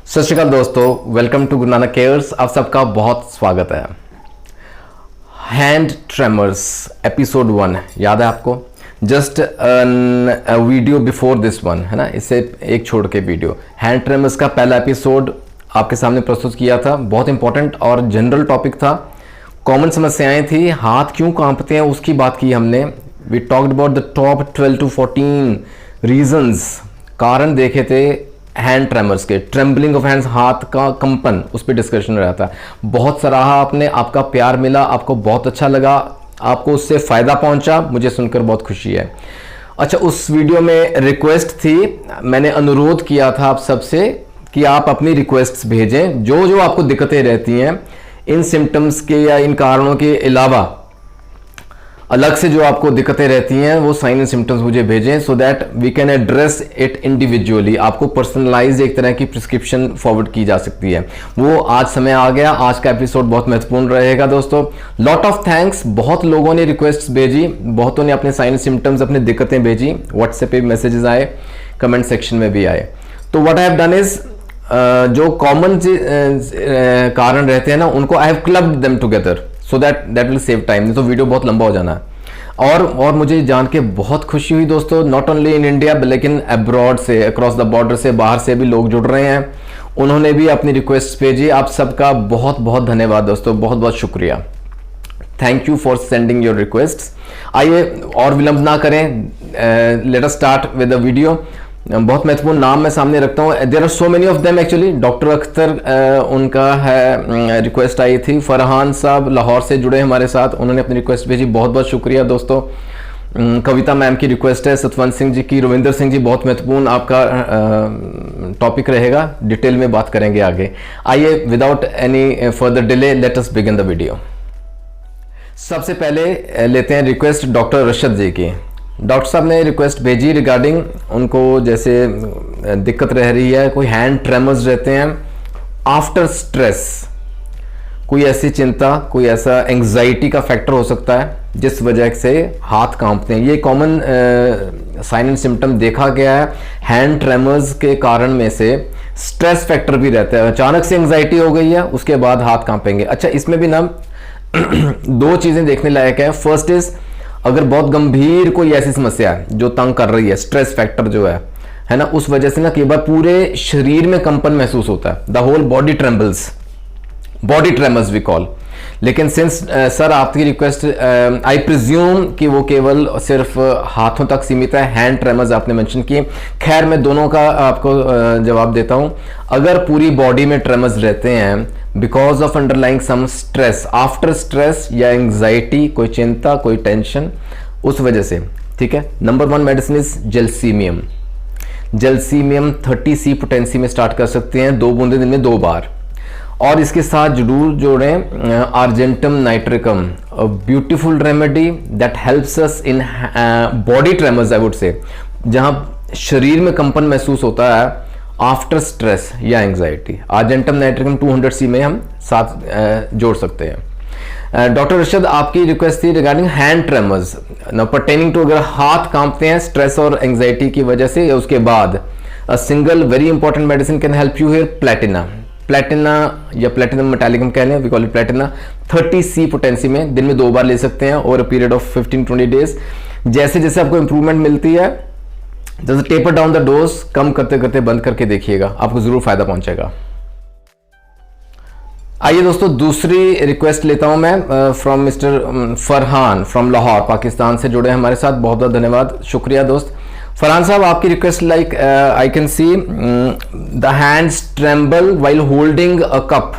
सत श्री अकाल दोस्तों, welcome to Guru Nanak cares. आप सबका बहुत स्वागत है। हैंड ट्रेमर्स एपिसोड 1 याद है आपको? Just video before this one है ना, इससे एक छोड़ के वीडियो हैंड ट्रेमर्स का पहला एपिसोड आपके सामने प्रस्तुत किया था। बहुत इंपॉर्टेंट और जनरल टॉपिक था। कॉमन समस्याएं थी, हाथ क्यों कांपते हैं उसकी बात की हमने। We talked about the top 12 to 14 reasons, कारण देखे थे हैंड ट्रेमर्स के, ट्रेम्बलिंग ऑफ हैंड्स, हाथ का कंपन, उस पर डिस्कशन रहा था। बहुत सराहा आपने, आपका प्यार मिला, आपको बहुत अच्छा लगा, आपको उससे फ़ायदा पहुंचा, मुझे सुनकर बहुत खुशी है। अच्छा, उस वीडियो में रिक्वेस्ट थी, मैंने अनुरोध किया था आप सबसे कि आप अपनी रिक्वेस्ट्स भेजें, जो जो आपको दिक्कतें रहती हैं इन सिम्टम्स के या इन कारणों के अलावा अलग से जो आपको दिक्कतें रहती हैं वो साइन एंड सिम्टम्स मुझे भेजें, so that we can address it individually. आपको पर्सनलाइज एक तरह की प्रिस्क्रिप्शन फॉरवर्ड की जा सकती है। वो आज समय आ गया। आज का एपिसोड बहुत महत्वपूर्ण रहेगा दोस्तों। लॉट ऑफ थैंक्स, बहुत लोगों ने रिक्वेस्ट भेजी, बहुतों ने अपने साइन एंड सिम्टम्स, अपनी दिक्कतें भेजी, व्हाट्सएप पे मैसेजेस आए, कमेंट सेक्शन में भी आए। तो what I have done is, जो कॉमन कारण रहते हैं ना, उनको I have clubbed them together so that will save time. नहीं तो वीडियो बहुत लंबा हो जाना है। और मुझे जान के बहुत खुशी हुई दोस्तों, नॉट ओनली इन इंडिया लेकिन अब्रॉड से, अक्रॉस द बॉर्डर से, बाहर से भी लोग जुड़ रहे हैं, उन्होंने भी अपनी रिक्वेस्ट भेजी। आप सबका बहुत बहुत धन्यवाद दोस्तों, बहुत बहुत शुक्रिया। Thank you for sending your request. आइए और विलंब ना करें, let us start with the video. बहुत महत्वपूर्ण नाम मैं सामने रखता हूँ। There are so many of them actually. Doctor Akhtar उनका है, रिक्वेस्ट आई थी। फरहान साहब लाहौर से जुड़े हमारे साथ, उन्होंने अपनी रिक्वेस्ट भेजी, बहुत बहुत शुक्रिया दोस्तों। कविता मैम की रिक्वेस्ट है, सतवंत सिंह जी की, रविंदर सिंह जी, बहुत महत्वपूर्ण आपका टॉपिक रहेगा, डिटेल में बात करेंगे आगे। आइए without any further delay let us begin the video. सबसे पहले लेते हैं रिक्वेस्ट डॉक्टर रशद जी की। डॉक्टर साहब ने रिक्वेस्ट भेजी रिगार्डिंग उनको जैसे दिक्कत रह रही है, कोई हैंड ट्रेमर्स रहते हैं आफ्टर स्ट्रेस, कोई ऐसी चिंता, कोई ऐसा एंग्जाइटी का फैक्टर हो सकता है जिस वजह से हाथ कांपते हैं। ये कॉमन साइन एंड सिम्टम देखा गया है। हैंड ट्रेमर्स के कारण में से स्ट्रेस फैक्टर भी रहता है। अचानक से एंग्जाइटी हो गई है, उसके बाद हाथ कांपेंगे। अच्छा, इसमें भी ना दो चीजें देखने लायक है। फर्स्ट इज, अगर बहुत गंभीर कोई ऐसी समस्या है जो तंग कर रही है, स्ट्रेस फैक्टर जो है ना, उस वजह से ना कई बार पूरे शरीर में कंपन महसूस होता है। The whole body trembles, body tremors we call. लेकिन सिंस सर आपकी रिक्वेस्ट, आई प्रिज्यूम कि वो केवल सिर्फ हाथों तक सीमित है, हैंड ट्रेमर्स आपने मेंशन किए। खैर, मैं दोनों का आपको जवाब देता हूं। अगर पूरी बॉडी में ट्रेमर्स रहते हैं because of underlying some stress, after stress या एंग्जाइटी, कोई चिंता, कोई टेंशन, उस वजह से, ठीक है। Number 1 medicine is gelsemium. Gelsemium 30C potency में स्टार्ट कर सकते हैं, 2 बूंदे दिन में 2 बार। और इसके साथ जरूर जोड़ें argentum nitricum, beautiful remedy that helps us in body tremors, I would say, जहां शरीर में कंपन महसूस होता है आफ्टर स्ट्रेस या एंग्जाइटी। आर्जेंटम नाइट्रिकम 200C में हम साथ जोड़ सकते हैं। डॉक्टर रशद, आपकी रिक्वेस्ट थी regarding hand tremors, now pertaining to, अगर हाथ कांपते हैं स्ट्रेस और एंग्जाइटी की वजह से या उसके बाद, a single very important medicine can help you here, platina. Platina या प्लेटिनम मेटालिकम कह लें, we call it platina. 30C potency में दिन में 2 बार ले सकते हैं over a period of 15-20 days. जैसे जैसे आपको इंप्रूवमेंट मिलती है, जैसे टेपर डाउन द डोज, कम करते करते बंद करके देखिएगा, आपको जरूर फायदा पहुंचेगा। आइए दोस्तों, दूसरी रिक्वेस्ट लेता हूं मैं from mister Farhan from Lahore, Pakistan से जुड़े हमारे साथ। बहुत बहुत धन्यवाद, शुक्रिया दोस्त। फरहान साहब, आपकी request like I can see the hands tremble while holding a cup,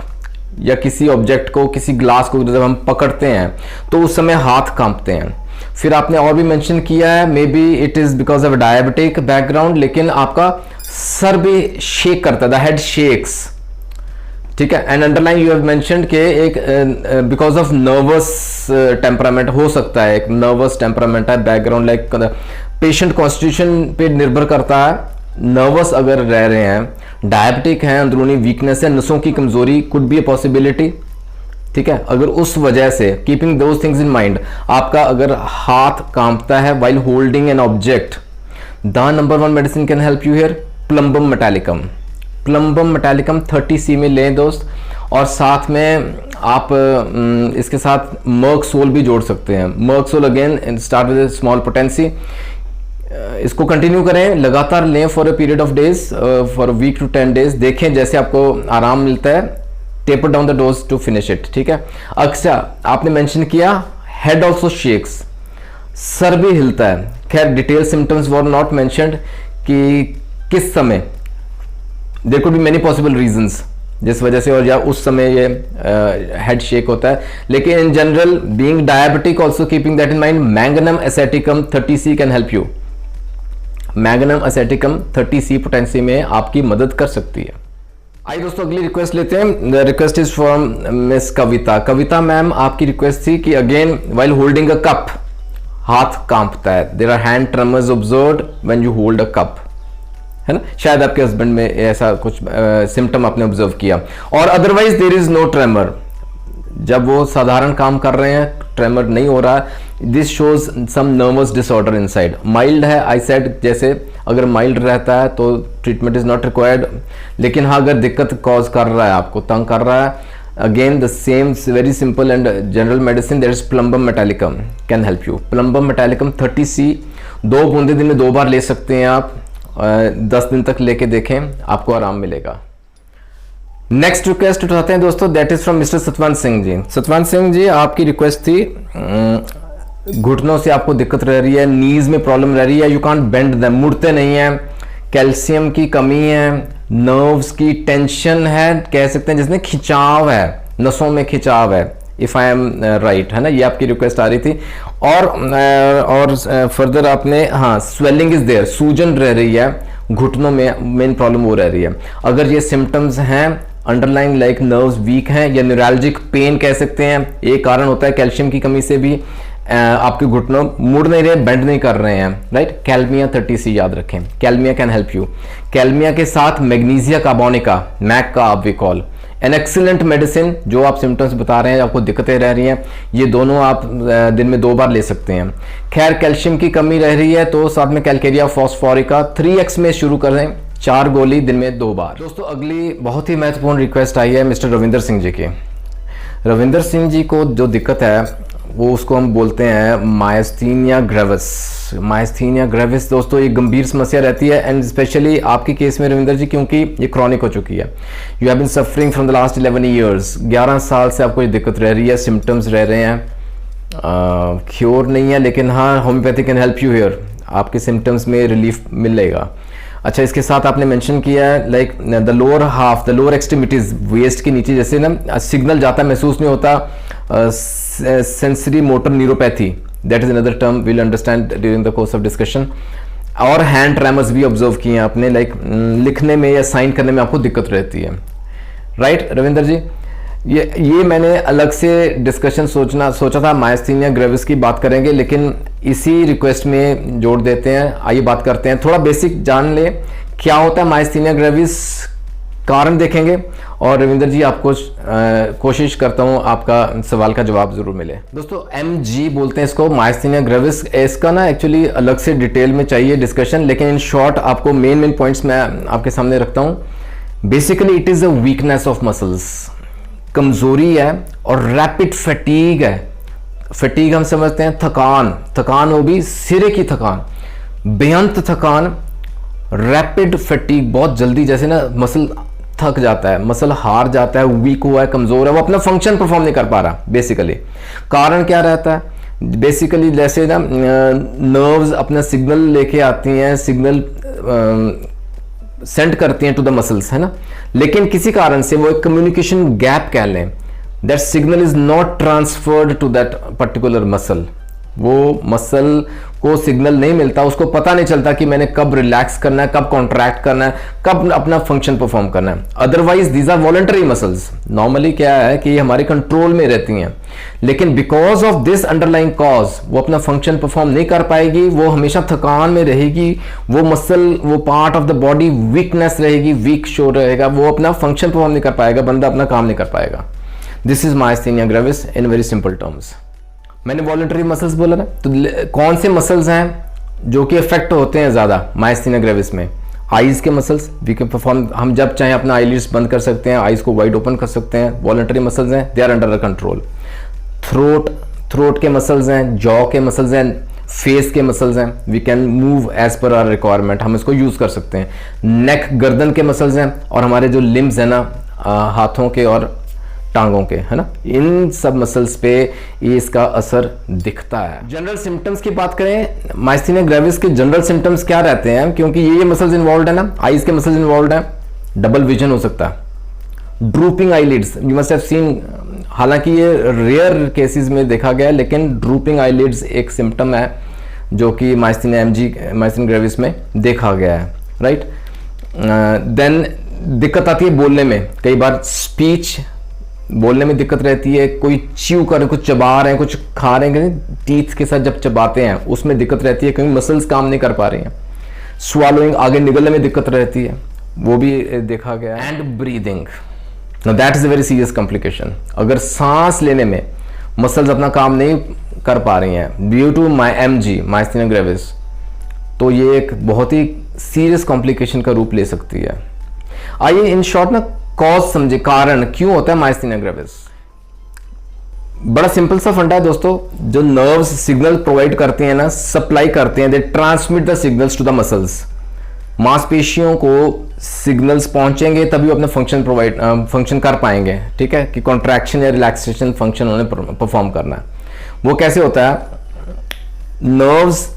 या किसी ऑब्जेक्ट को, किसी ग्लास को जब हम पकड़ते हैं तो उस समय हाथ कांपते हैं। फिर आपने और भी मेंशन किया है, may be it is because of diabetic background, लेकिन आपका सर भी शेक करता है, द हेड शेक्स, ठीक है। And underline you have mentioned कि एक बिकॉज ऑफ नर्वस टेम्परामेंट हो सकता है, एक नर्वस टेम्परामेंट है, बैकग्राउंड लाइक पेशेंट कॉन्स्टिट्यूशन पे निर्भर करता है। नर्वस अगर रह रहे हैं, डायबिटिक हैं, अंदरूनी वीकनेस है, नसों की कमजोरी, कुड बी ए पॉसिबिलिटी, ठीक है। अगर उस वजह से, keeping those things in mind, आपका अगर हाथ कांपता है while holding an object, the number 1 medicine can help you here, plumbum metallicum. Plumbum metallicum 30C में लें दोस्त, और साथ में आप इसके साथ मर्क सोल भी जोड़ सकते हैं। Merc sol again start with small potency, इसको कंटिन्यू करें, लगातार लें for a period of days, for week to 10 days, देखें जैसे आपको आराम मिलता है, taper down the dose to finish it, ठीक है। अच्छा, आपने मेंशन किया हेड ऑल्सो शेक्स, सर भी हिलता है। खैर detail symptoms were not mentioned कि किस समय, there could be many possible reasons जिस वजह से, और या उस समय ये हेड शेक होता है, लेकिन in general being diabetic also keeping that in mind, manganum aceticum 30C can help you. Manganum aceticum 30C potency में आपकी मदद कर सकती है। आइए दोस्तों अगली रिक्वेस्ट लेते हैं। The request is from miss Kavita. Kavita ma'am, आपकी रिक्वेस्ट थी कि again while holding a cup हाथ कांपता है, there are hand tremors observed when you hold a cup, है ना। शायद आपके हस्बैंड में ऐसा कुछ सिम्टम आपने ऑब्जर्व किया, और otherwise there is no tremor, जब वो साधारण काम कर रहे हैं ट्रेमर नहीं हो रहा। This shows some nervous disorder inside. Mild है, आई सेड, जैसे अगर माइल्ड रहता है तो ट्रीटमेंट इज नॉट रिक्वायर्ड, लेकिन हाँ अगर दिक्कत कॉज कर रहा है, आपको तंग कर रहा है, again the same very simple and general medicine, there is plumbum metallicum can help you. Plumbum metallicum 30C 2 बूंदे दिन में 2 बार ले सकते हैं आप, 10 दिन तक लेके देखें, आपको आराम मिलेगा। नेक्स्ट रिक्वेस्ट उठाते हैं दोस्तों, that is from mister Satwant Singh ji. Satwant Singh ji, आपकी रिक्वेस्ट थी घुटनों से आपको दिक्कत रह रही है, नीज में प्रॉब्लम रह रही है, यू कांट बेंड देम, मुड़ते नहीं है, कैल्शियम की कमी है, नर्व्स की टेंशन है, कह सकते हैं जिसमें खिंचाव है, नसों में खिंचाव है, इफ आई एम राइट, है ना, ये आपकी रिक्वेस्ट आ रही थी। और फर्दर आपने, हाँ स्वेलिंग इज देयर, सूजन रह रही है घुटनों में, मेन प्रॉब्लम वो रह रही है। अगर ये सिम्टम्स हैं अंडरलाइंग लाइक नर्व्स वीक हैं या न्यूरैल्जिक पेन कह सकते हैं, एक कारण होता है कैल्शियम की कमी से भी आपके घुटनों मुड़ नहीं रहे, बेंड नहीं कर रहे हैं, राइट। कैल्मिया 30C याद रखें, kalmia can help you. Kalmia के साथ मैग्नीशिया कार्बोनिका, मैक का आप we call, an excellent medicine. जो आप सिम्टम्स बता रहे हैं, आपको दिक्कतें रह रही हैं, ये दोनों आप दिन में 2 बार ले सकते हैं। खैर कैल्शियम की कमी रह रही है तो साथ में कैलकेरिया फॉस्फोरिका 3x में शुरू करें, 4 गोली दिन में 2 बार। दोस्तों अगली बहुत ही महत्वपूर्ण रिक्वेस्ट आई है मिस्टर रविंदर सिंह जी की। रविंदर सिंह जी को जो दिक्कत है वो उसको हम बोलते हैं मायस्थीनिया ग्रेविस। मायस्थीनिया ग्रेविस दोस्तों एक गंभीर समस्या रहती है, एंड स्पेशली आपके केस में रविंदर जी, क्योंकि ये क्रॉनिक हो चुकी है। You have been suffering from the last 11 years, 11 साल से आपको ये दिक्कत रह रही है, सिम्टम्स रह रहे हैं, क्योर नहीं है, लेकिन हाँ homeopathy can help you here, आपके सिम्टम्स में रिलीफ मिलेगा। अच्छा, इसके साथ आपने मेंशन किया है like the lower half, the lower extremities, waist के नीचे जैसे ना सिग्नल जाता महसूस नहीं होता, sensory motor neuropathy, that is another term will understand during the course of discussion. और हैंड ट्रेमर्स भी ऑब्जर्व किए हैं आपने, लाइक लिखने में या साइन करने में आपको दिक्कत रहती है, राइट रविंदर जी। ये मैंने अलग से डिस्कशन सोचा था, मायस्थीनिया ग्रेविस की बात करेंगे, लेकिन इसी रिक्वेस्ट में जोड़ देते हैं। आइए बात करते हैं, थोड़ा बेसिक जान ले क्या होता है मायस्थीनिया ग्रेविस, कारण देखेंगे, और रविंदर जी आपको कोशिश करता हूं आपका सवाल का जवाब जरूर मिले। दोस्तों MG बोलते हैं इसको, मायस्थीनिया ग्रेविस। इसका ना एक्चुअली अलग से डिटेल में चाहिए डिस्कशन, लेकिन इन शॉर्ट आपको मेन पॉइंट्स मैं आपके सामने रखता हूं। Basically it is a weakness of muscles, कमजोरी है, और रैपिड फटीग है। फटीग हम समझते हैं थकान वो भी सिरे की थकान, बेअंत थकान, रैपिड फटीग, बहुत जल्दी, जैसे ना मसल थक जाता है, मसल हार जाता है, वीक हुआ है, कमजोर है, वो अपना फंक्शन परफॉर्म नहीं कर पा रहा। बेसिकली कारण क्या रहता है, बेसिकली जैसे ना नर्व्स अपना सिग्नल लेके आती हैं, सिग्नल सेंड करती हैं टू द मसल्स, है ना, लेकिन किसी कारण से वो एक कम्युनिकेशन गैप कह लें, that signal is not transferred to that particular muscle. वो मसल को सिग्नल नहीं मिलता, उसको पता नहीं चलता कि मैंने कब रिलैक्स करना है, कब कॉन्ट्रैक्ट करना है, कब अपना फंक्शन परफॉर्म करना है। Otherwise these are voluntary muscles, normally क्या है कि ये हमारे कंट्रोल में रहती हैं, लेकिन because of this underlying cause वो अपना फंक्शन परफॉर्म नहीं कर पाएगी, वो हमेशा थकान में रहेगी, वो मसल, वो part of the body weakness रहेगी, वीक शो रहेगा, वो अपना फंक्शन परफॉर्म नहीं कर पाएगा, बंदा अपना काम नहीं कर पाएगा। This is myasthenia gravis in very simple terms. मैंने वॉलंटरी मसल्स बोला ना, तो कौन से मसल्स हैं जो कि इफेक्ट होते हैं ज़्यादा मायस्थीनिया ग्रेविस में? आईज के मसल्स वी कैन परफॉर्म, हम जब चाहें अपना आईलिड्स बंद कर सकते हैं, आईज को वाइड ओपन कर सकते हैं, वॉलंटरी मसल्स हैं, they are under control. Throat के मसल्स हैं, जॉ के मसल्स हैं, फेस के मसल्स हैं, we can move as per our requirement, हम इसको यूज कर सकते हैं। नेक गर्दन के मसल्स हैं, और हमारे जो लिम्स हैं ना हाथों के और टांगों के, है ना, इन सब मसल्स पे ये इसका असर दिखता है। जनरल सिम्टम्स की बात करें, माइस्थीनिया ग्रेविस के जनरल सिम्टम्स क्या रहते हैं, क्योंकि ये मसल्स इन्वॉल्व है ना, आईज के मसल्स इन्वॉल्व है, डबल विजन हो सकता है, drooping eyelids, you must have seen, हालांकि ये रेयर केसेस में देखा गया है, लेकिन ड्रूपिंग आईलिड्स एक सिम्टम है जो कि माइस्थीनिया ग्रेविस में देखा गया है, राइट। देन दिक्कत आती है बोलने में, कई बार स्पीच, बोलने में दिक्कत रहती है, कोई च्यू कर रहे हैं, कुछ चबा रहे हैं, कुछ खा रहे हैं, टीथ के साथ जब चबाते हैं उसमें दिक्कत रहती है, क्योंकि मसल्स काम नहीं कर पा रही हैं। स्वालोइंग, आगे निगलने में दिक्कत रहती है, वो भी देखा गया है। And breathing, now that is a very serious complication. अगर सांस लेने में मसल्स अपना काम नहीं कर पा रही हैं ड्यू टू माइस्थीनिया ग्रेविस, तो ये एक बहुत ही सीरियस कॉम्प्लिकेशन का रूप ले सकती है। आइए इन शॉर्ट ना कॉज समझे, कारण क्यों होता है माइस्थीनिया ग्रेविस। बड़ा सिंपल सा फंडा है दोस्तों, जो नर्व्स सिग्नल प्रोवाइड करते हैं ना, सप्लाई करते हैं, they transmit the signals to the muscles. मांसपेशियों को सिग्नल्स पहुंचेंगे तभी वो अपना फंक्शन कर पाएंगे, ठीक है, कि कॉन्ट्रैक्शन या रिलैक्सेशन फंक्शन उन्हें परफॉर्म करना है। वो कैसे होता है, नर्व्स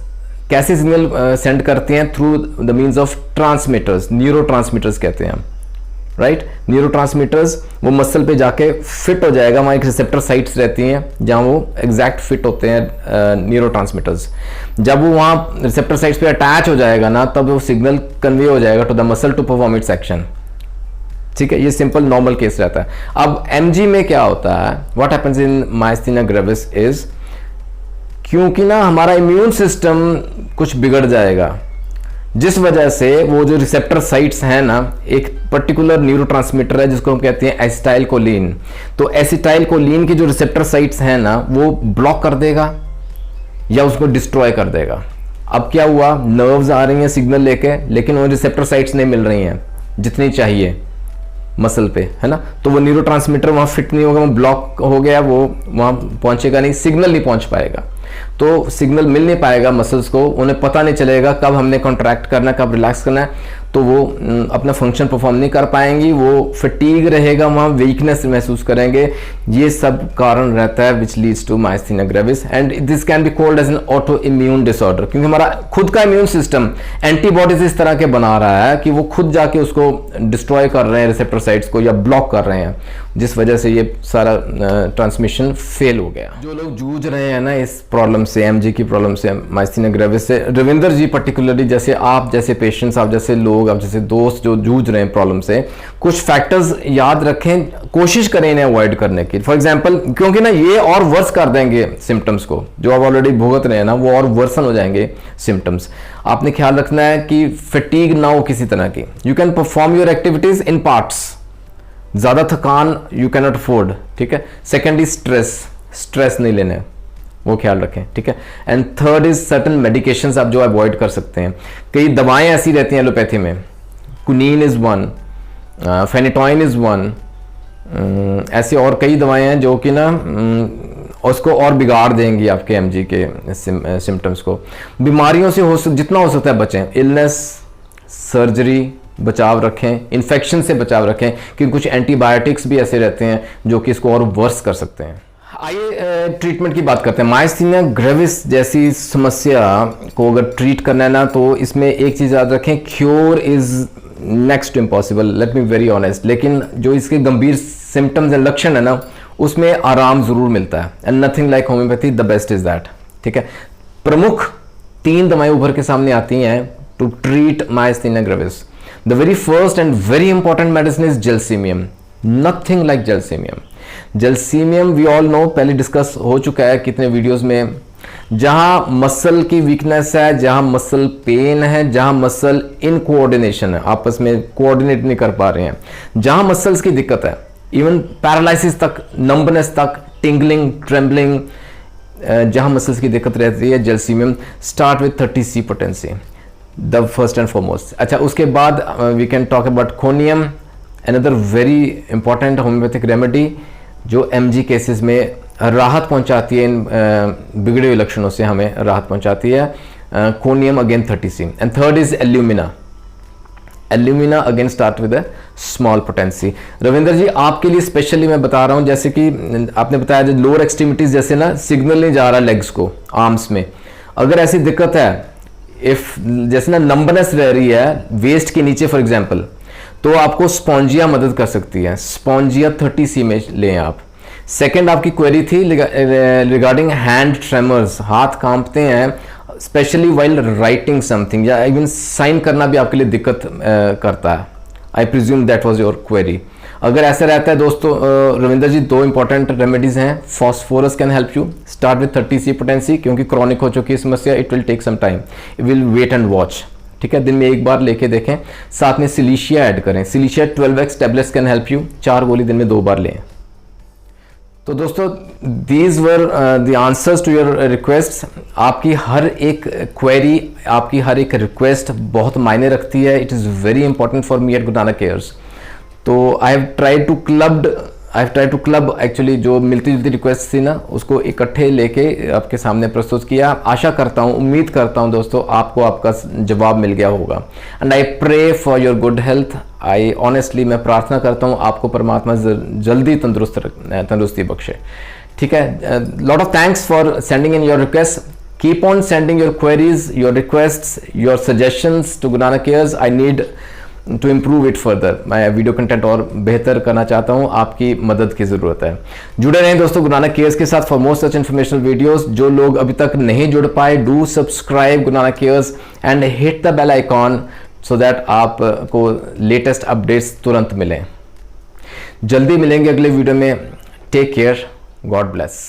कैसे सिग्नल सेंड करती हैं, through the means of transmitters, neuro transmitters कहते हैं, राइट। न्यूरो ट्रांसमीटर्स वो मसल पे जाके फिट हो जाएगा, वहाँ एक रिसेप्टर साइट्स रहती हैं जहाँ वो एग्जैक्ट फिट होते हैं न्यूरो ट्रांसमीटर्स। जब वो वहाँ रिसेप्टर साइट्स पे अटैच हो जाएगा ना, तब वो सिग्नल कन्वे हो जाएगा to the muscle to perform its action, ठीक है। ये सिंपल नॉर्मल केस रहता है। अब एमजी में क्या होता है, what happens in myasthenia gravis is, क्योंकि ना हमारा इम्यून सिस्टम कुछ बिगड़ जाएगा, जिस वजह से वो जो रिसेप्टर साइट्स हैं ना, एक पर्टिकुलर न्यूरोट्रांसमीटर है जिसको हम कहते हैं एसिटाइलकोलिन, तो एसिटाइलकोलिन की जो रिसेप्टर साइट्स हैं ना, वो ब्लॉक कर देगा या उसको डिस्ट्रॉय कर देगा। अब क्या हुआ, नर्व्स आ रही हैं सिग्नल लेके, लेकिन वो रिसेप्टर साइट्स नहीं मिल रही हैं जितनी चाहिए मसल पे, है ना, तो वो न्यूरोट्रांसमीटर वहाँ फिट नहीं होगा, वो ब्लॉक हो गया, वो वहाँ पहुँचेगा नहीं, सिग्नल नहीं पहुँच पाएगा, तो सिग्नल मिल नहीं पाएगा मसल्स को, उन्हें पता नहीं चलेगा कब हमने कॉन्ट्रैक्ट करना है, कब रिलैक्स करना है, तो वो अपना फंक्शन परफॉर्म नहीं कर पाएंगी, वो फटीग रहेगा, वहाँ वीकनेस महसूस करेंगे। ये सब कारण रहता है which leads to myasthenia gravis, and this can be called as an autoimmune disorder, क्योंकि हमारा खुद का इम्यून सिस्टम एंटीबॉडीज इस तरह के बना रहा है कि वो खुद जाके उसको डिस्ट्रॉय कर रहे हैं रिसेप्टर साइट्स को, या ब्लॉक कर रहे हैं, जिस वजह से ये सारा ट्रांसमिशन फेल हो गया। जो लोग जूझ रहे हैं ना इस प्रॉब्लम से, एमजी की प्रॉब्लम से, माइस्थीनिया ग्रेविस से, रविंदर जी पर्टिकुलरली, जैसे आप जैसे पेशेंट्स, आप जैसे लोग, आप जैसे दोस्त जो जूझ रहे हैं प्रॉब्लम से, कुछ फैक्टर्स याद रखें, कोशिश करें इन्हें अवॉइड करने की। फॉर एग्जांपल, क्योंकि ना ये और वर्स कर देंगे सिम्टम्स को, जो आप ऑलरेडी भुगत रहे हैं ना, वो और वर्सन हो जाएंगे सिम्टम्स। आपने ख्याल रखना है कि फटीग ना हो किसी तरह की। You can perform your activities in parts, ज्यादा थकान यू कैनॉट अफोर्ड, ठीक है। सेकेंड इज स्ट्रेस नहीं लेने, वो ख्याल रखें, ठीक है। And third is certain medications आप जो अवॉइड कर सकते हैं। कई दवाएं ऐसी रहती हैं एलोपैथी में, quinine is one, phenytoin is one, ऐसी और कई दवाएं हैं जो कि ना उसको और बिगाड़ देंगी आपके एमजी के सिम्टम्स को। बीमारियों से जितना हो सकता है बचें, इलनेस, सर्जरी बचाव रखें, इन्फेक्शन से बचाव रखें, क्योंकि कुछ एंटीबायोटिक्स भी ऐसे रहते हैं जो कि इसको और वर्स कर सकते हैं। आइए ट्रीटमेंट की बात करते हैं। माइस्थीनिया ग्रेविस जैसी समस्या को अगर ट्रीट करना है ना, तो इसमें एक चीज़ याद रखें, cure is next to impossible, let me very honest. लेकिन जो इसके गंभीर सिम्टम्स एंड लक्षण है ना, उसमें आराम जरूर मिलता है, and nothing like homeopathy, the best is that, ठीक है। प्रमुख 3 दवाएं उभर के सामने आती हैं to treat myasthenia gravis. The very first and very important medicine is Gelsemium. Nothing like Gelsemium. Gelsemium we all know, पहले डिस्कस हो चुका है कितने वीडियोस में। जहां मसल की वीकनेस है, जहां मसल पेन है, जहां मसल इनकोऑर्डिनेशन है, आपस में कोऑर्डिनेट नहीं कर पा रहे हैं, जहां मसल्स की दिक्कत है, इवन पैरालिसिस तक, नंबनेस तक, टिंगलिंग, ट्रेम्बलिंग, जहां मसल्स की दिक्कत रहती है, gelsemium start with 30C potency. The first and foremost. अच्छा, उसके बाद we can talk about conium, another very important homeopathic remedy जो एमजी केसेस में राहत पहुंचाती है, इन बिगड़े हुए लक्षणों से हमें राहत पहुंचाती है। Conium again 30C। And third is alumina. Alumina again start with a small potency. Ravinder ji, आपके लिए स्पेशली मैं बता रहा हूं, जैसे कि आपने बताया जो लोअर एक्सट्रीमिटीज जैसे ना सिग्नल नहीं जा रहा लेग्स को, आर्म्स में, अगर ऐसी दिक्कत है, इफ जैसे ना नंबनेस रह रही है वेस्ट के नीचे फॉर एग्जांपल, तो आपको स्पॉन्जिया मदद कर सकती है। स्पॉन्जिया 30C में लें आप। सेकंड आपकी क्वेरी थी रिगार्डिंग हैंड ट्रेमर्स, हाथ कांपते हैं स्पेशली वाइल राइटिंग समथिंग, या इवन साइन करना भी आपके लिए दिक्कत करता है। I presume that was your query. अगर ऐसा रहता है दोस्तों रविंदर जी, दो इंपॉर्टेंट रेमेडीज हैं। Phosphorus can help you, start with 30C potency, क्योंकि क्रॉनिक हो चुकी है समस्या, it will take some time, will wait and watch. ठीक है, दिन में एक बार लेके देखें। साथ में सिलीशिया ऐड करें, silicea 12x tablets can help you, 4 गोली दिन में 2 बार लें। तो दोस्तों these were the answers to your request. आपकी हर एक क्वेरी, आपकी हर एक रिक्वेस्ट बहुत मायने रखती है। It is very important for me at Guru Nanak cares. तो I have tried to club actually जो मिलती जुलती रिक्वेस्ट थी ना, उसको इकट्ठे लेके आपके सामने प्रस्तुत किया। आशा करता हूँ, उम्मीद करता हूँ दोस्तों आपको आपका जवाब मिल गया होगा। And I pray for your good health. I honestly मैं प्रार्थना करता हूँ आपको परमात्मा जल्दी तंदुरुस्ती बख्शे। ठीक है, lot of thanks for sending in your request. Keep on sending your queries, your requests, your suggestions to Guru Nanak cares. I need to improve it further. मैं वीडियो कंटेंट और बेहतर करना चाहता हूँ, आपकी मदद की ज़रूरत है। जुड़े रहें दोस्तों गुरु नानक केयर्स के साथ for more such informational videos. जो लोग अभी तक नहीं जुड़ पाए, do subscribe Guru Nanak cares and hit the bell icon so that आपको लेटेस्ट अपडेट्स तुरंत मिलें। जल्दी मिलेंगे अगले वीडियो में। Take care, God bless.